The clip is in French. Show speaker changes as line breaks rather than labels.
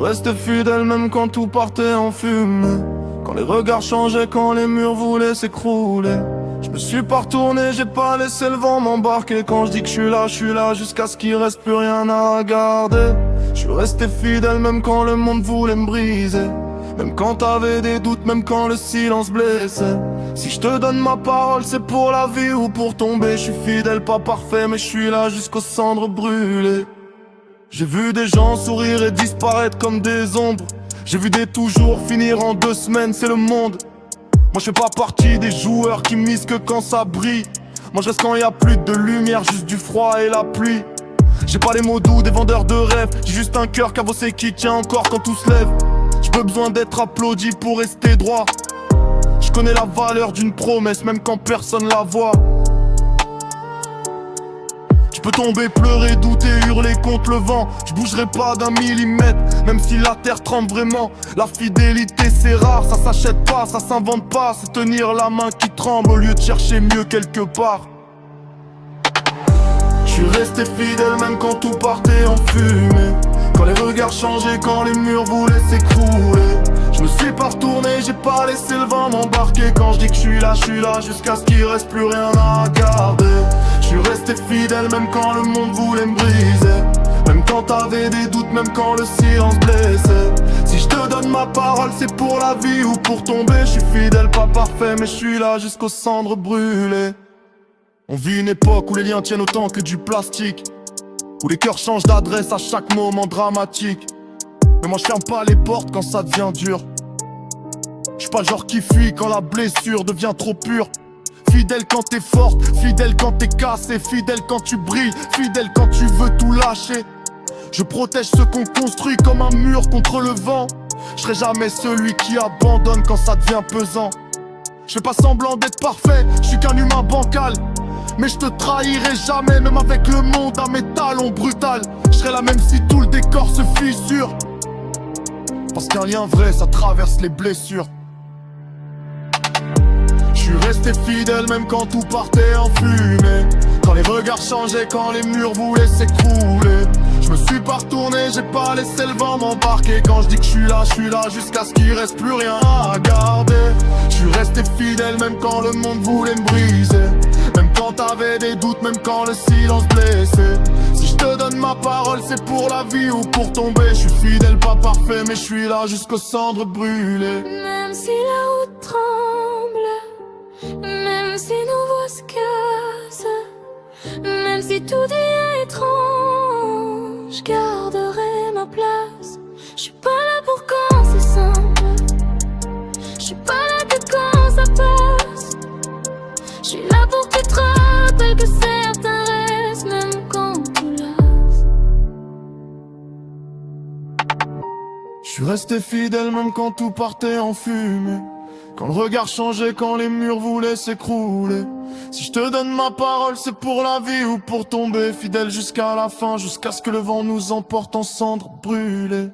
restais fidèle même quand tout partait en fumée. Quand les regards changeaient, quand les murs voulaient s'écrouler. Je me suis pas retourné, j'ai pas laissé le vent m'embarquer. Quand je dis que je suis là jusqu'à ce qu'il reste plus rien à regarder. Je suis resté fidèle même quand le monde voulait me briser. Même quand t'avais des doutes, même quand le silence blessait. Si je te donne ma parole, c'est pour la vie ou pour tomber. Je suis fidèle, pas parfait, mais je suis là jusqu'aux cendres brûlées. J'ai vu des gens sourire et disparaître comme des ombres. J'ai vu des toujours finir en 2 semaines, c'est le monde. Moi je fais pas partie des joueurs qui misent que quand ça brille. Moi je reste quand y a plus de lumière, juste du froid et la pluie. J'ai pas les mots doux des vendeurs de rêves, j'ai juste un cœur cabossé qui tient encore quand tout se lève. J'ai pas besoin d'être applaudi pour rester droit. Je connais la valeur d'une promesse même quand personne la voit. Je peux tomber, pleurer, douter, hurler contre le vent. Je bougerai pas d'un millimètre, même si la terre tremble vraiment. La fidélité c'est rare, ça s'achète pas, ça s'invente pas. C'est tenir la main qui tremble au lieu de chercher mieux quelque part. Je suis resté fidèle même quand tout partait en fumée. Quand les regards changeaient, quand les murs voulaient s'écrouler. Je me suis pas retourné, j'ai pas laissé le vent m'embarquer. Quand je dis que je suis là jusqu'à ce qu'il reste plus rien à garder. Je suis resté fidèle même quand le monde voulait me briser. Même quand t'avais des doutes, même quand le silence blessait. Si je te donne ma parole, c'est pour la vie ou pour tomber. Je suis fidèle, pas parfait, mais je suis là jusqu'aux cendres brûlées. On vit une époque où les liens tiennent autant que du plastique, où les cœurs changent d'adresse à chaque moment dramatique. Mais moi je ferme pas les portes quand ça devient dur. Je suis pas le genre qui fuit quand la blessure devient trop pure. Fidèle quand t'es forte, fidèle quand t'es cassé, fidèle quand tu brilles, fidèle quand tu veux tout lâcher. Je protège ce qu'on construit comme un mur contre le vent. Je serai jamais celui qui abandonne quand ça devient pesant. Je fais pas semblant d'être parfait, je suis qu'un humain bancal. Mais je te trahirai jamais, même avec le monde à mes talons brutal. Je serai là même si tout le décor se fissure. Parce qu'un lien vrai, ça traverse les blessures. Je suis resté fidèle même quand tout partait en fumée. Quand les regards changeaient, quand les murs voulaient s'écrouler. Je me suis pas retourné, j'ai pas laissé le vent m'embarquer. Quand je dis que je suis là jusqu'à ce qu'il reste plus rien à garder. Je suis resté fidèle même quand le monde voulait me briser. Même quand t'avais des doutes, même quand le silence blessait. Si je te donne ma parole, c'est pour la vie ou pour tomber. Je suis fidèle, pas parfait, mais je suis là jusqu'aux cendres brûlées.
Même si la route tremble, même si nos voix se cassent, même si tout devient étrange, je garderai ma place. Je suis pas là pour quand c'est simple, je suis pas là que quand ça passe. Je suis là pour que tu te rappelles que certains restent même quand tout lasse.
Je suis resté fidèle même quand tout partait en fumée. Quand le regard changeait, quand les murs voulaient s'écrouler. Si je te donne ma parole, c'est pour la vie ou pour tomber. Fidèle jusqu'à la fin, jusqu'à ce que le vent nous emporte en cendres brûlées.